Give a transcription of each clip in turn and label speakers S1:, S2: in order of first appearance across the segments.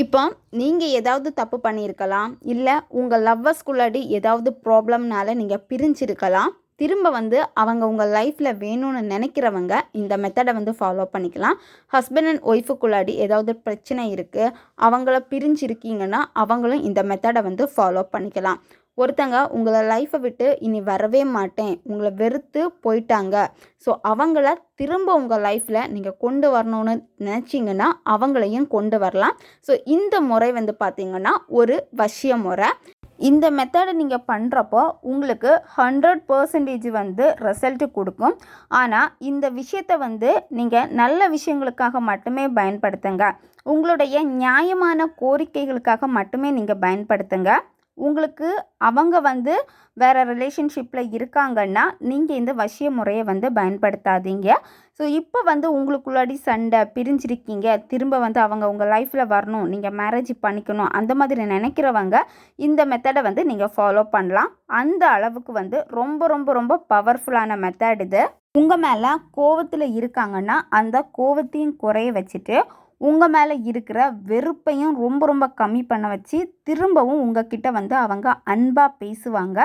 S1: இப்போ நீங்கள் ஏதாவது தப்பு பண்ணியிருக்கலாம், இல்லை உங்கள் லவ்வர்ஸ்குள்ளாடி ஏதாவது ப்ராப்ளம்னால நீங்கள் பிரிஞ்சிருக்கலாம். திரும்ப அவங்க உங்கள் லைஃப்பில் வேணும்னு நினைக்கிறவங்க இந்த மெத்தடை ஃபாலோ பண்ணிக்கலாம். ஹஸ்பண்ட் அண்ட் ஒய்ஃபுக்குள்ளாடி ஏதாவது பிரச்சனை இருக்குது, அவங்கள பிரிஞ்சிருக்கீங்கன்னா அவங்களும் இந்த மெத்தடை ஃபாலோ பண்ணிக்கலாம். ஒருத்தங்க உங்களை லைஃப்பை விட்டு இனி வரவே மாட்டேன், உங்களை வெறுத்து போயிட்டாங்க. ஸோ அவங்கள திரும்ப உங்கள் லைஃப்பில் நீங்கள் கொண்டு வரணும்னு நினச்சிங்கன்னா அவங்களையும் கொண்டு வரலாம். ஸோ இந்த முறை பார்த்திங்கன்னா ஒரு வசிய முறை. இந்த மெத்தடை நீங்கள் பண்ணுறப்போ உங்களுக்கு 100% ரிசல்ட்டு கொடுக்கும். ஆனால் இந்த விஷயத்தை நீங்கள் நல்ல விஷயங்களுக்காக மட்டுமே பயன்படுத்துங்க. உங்களுடைய நியாயமான கோரிக்கைகளுக்காக மட்டுமே நீங்கள் பயன்படுத்துங்க. உங்களுக்கு அவங்க வேறு ரிலேஷன்ஷிப்பில் இருக்காங்கன்னா நீங்கள் இந்த வசிய முறையை பயன்படுத்தாதீங்க. ஸோ இப்போ உங்களுக்குள்ளாடி சண்டை, பிரிஞ்சிருக்கீங்க, திரும்ப அவங்க உங்கள் லைஃப்பில் வரணும், நீங்கள் மேரேஜ் பண்ணிக்கணும், அந்த மாதிரி நினைக்கிறவங்க இந்த மெத்தடை நீங்கள் ஃபாலோ பண்ணலாம். அந்த அளவுக்கு ரொம்ப ரொம்ப ரொம்ப பவர்ஃபுல்லான மெத்தட் இது. உங்கள் மேலே கோவத்தில் இருக்காங்கன்னா அந்த கோவத்தையும் குறைய வச்சுட்டு உங்கள் மேலே இருக்கிற வெறுப்பையும் ரொம்ப ரொம்ப கம்மி பண்ண வச்சு திரும்பவும் உங்ககிட்ட அவங்க அன்பாக பேசுவாங்க.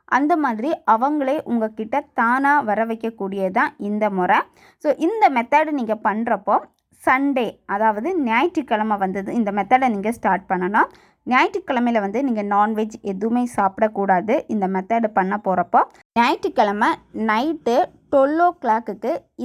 S1: அந்த மாதிரி அவங்களே உங்ககிட்ட தானாக வர வைக்கக்கூடியதான் இந்த முறை. ஸோ இந்த மெத்தடை நீங்கள் பண்ணுறப்போ சண்டே, அதாவது ஞாயிற்றுக்கிழமை இந்த மெத்தடை நீங்கள் ஸ்டார்ட் பண்ணணும். ஞாயிற்றுக்கிழமையில் நீங்கள் நான்வெஜ் எதுவுமே சாப்பிடக்கூடாது. இந்த மெத்தடு பண்ண போகிறப்போ ஞாயிற்றுக்கிழமை நைட்டு 12 o'clock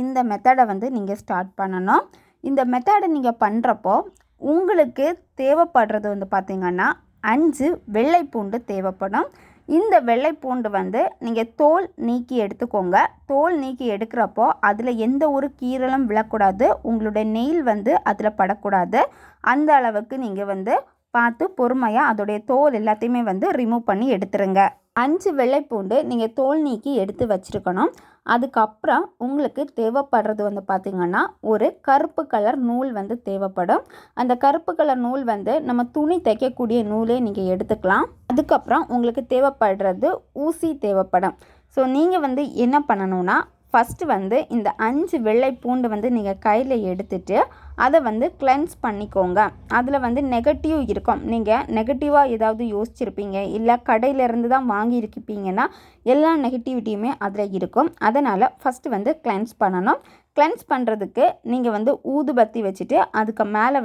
S1: இந்த மெத்தடை நீங்கள் ஸ்டார்ட் பண்ணணும். இந்த மெத்தடை நீங்கள் பண்ணுறப்போ உங்களுக்கு தேவைப்படுறது பார்த்திங்கன்னா 5 வெள்ளைப்பூண்டு தேவைப்படும். இந்த வெள்ளைப்பூண்டு நீங்கள் தோல் நீக்கி எடுத்துக்கோங்க. தோல் நீக்கி எடுக்கிறப்போ அதில் எந்த ஒரு கீறலும் விழக்கூடாது, உங்களுடைய நெயில் அதில் படக்கூடாது. அந்த அளவுக்கு நீங்கள் பார்த்து பொறுமையாக அதோடைய தோல் எல்லாத்தையுமே ரிமூவ் பண்ணி எடுத்துருங்க. 5 வெள்ளைப்பூண்டு நீங்கள் தோல் நீக்கி எடுத்து வச்சுருக்கணும். அதுக்கப்புறம் உங்களுக்கு தேவைப்படுறது பார்த்திங்கன்னா ஒரு கருப்பு கலர் நூல் தேவைப்படும். அந்த கருப்பு கலர் நூல் நம்ம துணி தைக்கக்கூடிய நூலே நீங்கள் எடுத்துக்கலாம். அதுக்கப்புறம் உங்களுக்கு தேவைப்படுறது ஊசி தேவைப்படும். ஸோ நீங்கள் என்ன பண்ணணும்னா ஃபஸ்ட்டு இந்த 5 வெள்ளை பூண்டு நீங்கள் கையில் எடுத்துட்டு அதை கிளென்ஸ் பண்ணிக்கோங்க. அதில் நெகட்டிவ் இருக்கும். நீங்கள் நெகட்டிவாக ஏதாவது யோசிச்சிருப்பீங்க, இல்லை கடையிலேருந்து தான் வாங்கியிருப்பீங்கன்னா எல்லா நெகட்டிவிட்டியுமே அதில் இருக்கும். அதனால் ஃபஸ்ட்டு கிளென்ஸ் பண்ணணும். கிளென்ஸ் பண்ணுறதுக்கு நீங்கள் ஊதுபத்தி வச்சுட்டு அதுக்கு மேலே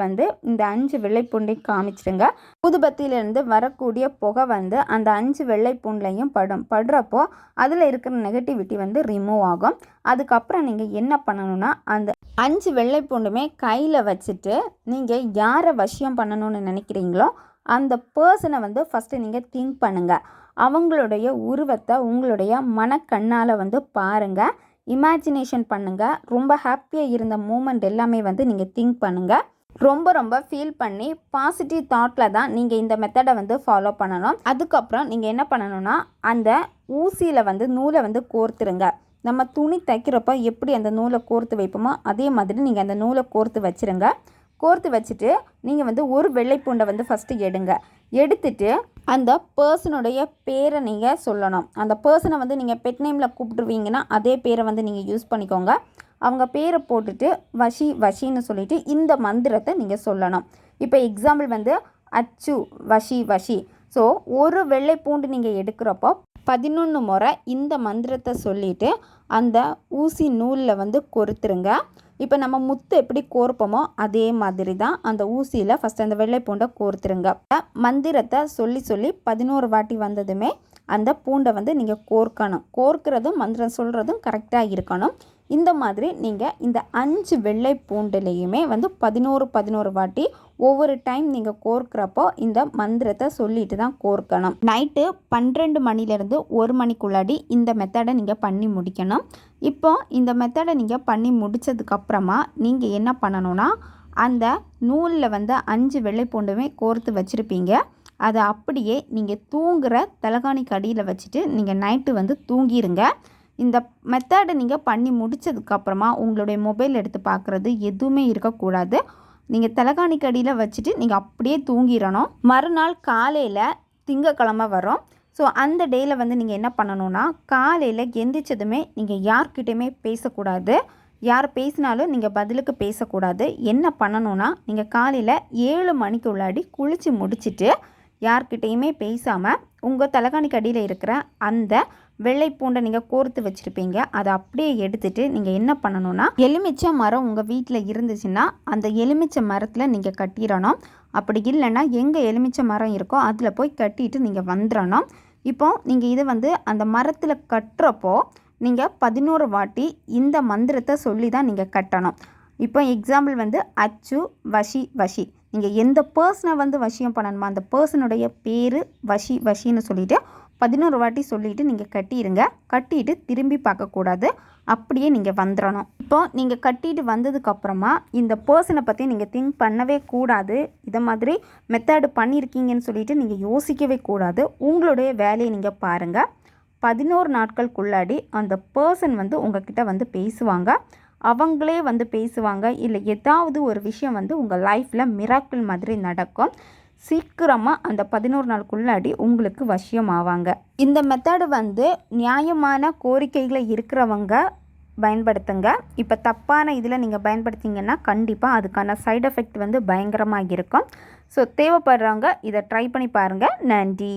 S1: இந்த 5 வெள்ளைப்பூண்டையும் காமிச்சிடுங்க. ஊதுபத்தியிலேருந்து வரக்கூடிய புகை அந்த 5 வெள்ளைப்பூண்ட்லையும் படுறப்போ அதில் இருக்கிற நெகட்டிவிட்டி ரிமூவ் ஆகும். அதுக்கப்புறம் நீங்கள் என்ன பண்ணணும்னா அந்த 5 வெள்ளைப்பூண்டுமே கையில் வச்சுட்டு நீங்கள் யாரை வசியம் பண்ணணும்னு நினைக்கிறீங்களோ அந்த பர்சனை ஃபஸ்ட்டு நீங்கள் திங்க் பண்ணுங்கள். அவங்களுடைய உருவத்தை உங்களுடைய மனக்கண்ணால் பாருங்கள், இமேஜினேஷன் பண்ணுங்கள். ரொம்ப ஹாப்பியாக இருந்த மூமெண்ட் எல்லாமே நீங்கள் திங்க் பண்ணுங்கள். ரொம்ப ரொம்ப ஃபீல் பண்ணி பாசிட்டிவ் தாட்டில் தான் நீங்கள் இந்த மெத்தடை ஃபாலோ பண்ணணும். அதுக்கப்புறம் நீங்கள் என்ன பண்ணணும்னா அந்த ஊசியில் நூலை கோர்த்துருங்க. நம்ம துணி தைக்கிறப்போ எப்படி அந்த நூலை கோர்த்து வைப்போமோ அதே மாதிரி நீங்கள் அந்த நூலை கோர்த்து வச்சுருங்க. கோர்த்து வச்சுட்டு நீங்கள் ஒரு வெள்ளைப்பூண்டை ஃபஸ்ட்டு எடுங்க. எடுத்துட்டு அந்த பர்சனுடைய பேரை நீங்கள் சொல்லணும். அந்த பர்சனை நீங்கள் பெட் நேமில் கூப்பிட்டுருவீங்கன்னா அதே பேரை நீங்கள் யூஸ் பண்ணிக்கோங்க. அவங்க பேரை போட்டுட்டு வஷி வஷின்னு சொல்லிவிட்டு இந்த மந்திரத்தை நீங்கள் சொல்லணும். இப்போ எக்ஸாம்பிள் அச்சு வஷி வஷி. ஸோ ஒரு வெள்ளைப்பூண்டு நீங்கள் எடுக்கிறப்போ 11 முறை இந்த மந்திரத்தை சொல்லிவிட்டு அந்த ஊசி நூலில் கொறுத்துருங்க. இப்போ நம்ம முத்து எப்படி கோர்ப்போமோ அதே மாதிரி தான் அந்த ஊசியில் ஃபஸ்ட் அந்த வெள்ளைப்பூண்டை கோர்த்துருங்க. மந்திரத்தை சொல்லி சொல்லி 11 வாட்டி வந்ததுமே அந்த பூண்டை நீங்கள் கோர்க்கணும். கோர்க்கிறதும் மந்திரம் சொல்கிறதும் கரெக்டாக இருக்கணும். இந்த மாதிரி நீங்கள் இந்த 5 வெள்ளை பூண்டுலேயுமே 11 வாட்டி ஒவ்வொரு டைம் நீங்கள் கோர்க்கிறப்போ இந்த மந்திரத்தை சொல்லிட்டு தான் கோர்க்கணும். நைட்டு 12 மணிலேருந்து 1 மணிக்குள்ளாடி இந்த மெத்தடை நீங்கள் பண்ணி முடிக்கணும். இப்போ இந்த மெத்தடை நீங்கள் பண்ணி முடித்ததுக்கப்புறமா நீங்கள் என்ன பண்ணணும்னா அந்த நூலில் 5 வெள்ளை பூண்டுமே கோர்த்து வச்சுருப்பீங்க. அதை அப்படியே நீங்கள் தூங்குகிற தலகாணிக்கு அடியில் வச்சுட்டு நீங்கள் நைட்டு தூங்கிடுங்க. இந்த மெத்தடை நீங்கள் பண்ணி முடித்ததுக்கப்புறமா உங்களுடைய மொபைல் எடுத்து பார்க்குறது எதுவுமே இருக்கக்கூடாது. நீங்கள் தலகாணிக்கு அடியில் வச்சுட்டு நீங்கள் அப்படியே தூங்கிடணும். மறுநாள் காலையில் திங்கக்கிழமை வரும். ஸோ அந்த டேயில் நீங்கள் என்ன பண்ணணும்னா காலையில் எந்திரிச்சதுமே நீங்கள் யார்கிட்டையுமே பேசக்கூடாது. யார் பேசினாலும் நீங்கள் பதிலுக்கு பேசக்கூடாது. என்ன பண்ணணுன்னா, நீங்கள் காலையில் 7 மணிக்கு உள்ளாடி குளித்து முடிச்சுட்டு யார்கிட்டையுமே பேசாமல் உங்கள் தலைகாணிக்கு அடியில் இருக்கிற அந்த வெள்ளை பூண்டை நீங்கள் கோர்த்து வச்சுருப்பீங்க, அதை அப்படியே எடுத்துகிட்டு நீங்கள் என்ன பண்ணணுன்னா, எலுமிச்சை மரம் உங்கள் வீட்டில் இருந்துச்சுன்னா அந்த எலுமிச்சை மரத்தில் நீங்கள் கட்டிடணும். அப்படி இல்லைன்னா எங்கே எலுமிச்சை மரம் இருக்கோ அதில் போய் கட்டிட்டு நீங்கள் வந்துடணும். இப்போது நீங்கள் இதை அந்த மரத்தில் கட்டுறப்போ நீங்கள் 11 வாட்டி இந்த மந்திரத்தை சொல்லி தான் நீங்கள் கட்டணும். இப்போ எக்ஸாம்பிள் அச்சு வஷி வஷி, நீங்கள் எந்த பர்சனை வசியம் பண்ணணுமா அந்த பர்சனுடைய பேர் வஷி வஷின்னு சொல்லிவிட்டு 11 வாட்டி சொல்லிவிட்டு நீங்கள் கட்டிடுங்க. கட்டிட்டு திரும்பி பார்க்கக்கூடாது, அப்படியே நீங்கள் வந்துடணும். இப்போ நீங்கள் கட்டிட்டு வந்ததுக்கப்புறமா இந்த பர்சனை பற்றி நீங்கள் திங்க் பண்ணவே கூடாது. இதை மாதிரி மெத்தடு பண்ணியிருக்கீங்கன்னு சொல்லிவிட்டு நீங்கள் யோசிக்கவே கூடாது. உங்களுடைய வேலையை நீங்கள் பாருங்கள். 11 நாட்களுக்குள்ளாடி அந்த பர்சன் உங்ககிட்ட பேசுவாங்க. அவங்களே பேசுவாங்க. இல்லை ஏதாவது ஒரு விஷயம் உங்கள் லைஃப்பில் மிராக்கிள் மாதிரி நடக்கும். சீக்கிரமாக அந்த 11 நாளுக்குள்ளாடி உங்களுக்கு வசியம் ஆவாங்க. இந்த மெத்தடு நியாயமான கோரிக்கைகளை இருக்கிறவங்க பயன்படுத்துங்க. இப்போ தப்பான இதில் நீங்கள் பயன்படுத்திங்கன்னா கண்டிப்பாக அதுக்கான சைடு எஃபெக்ட் பயங்கரமாக இருக்கும். ஸோ தேவைப்படுறவங்க இதை ட்ரை பண்ணி பாருங்கள். நன்றி.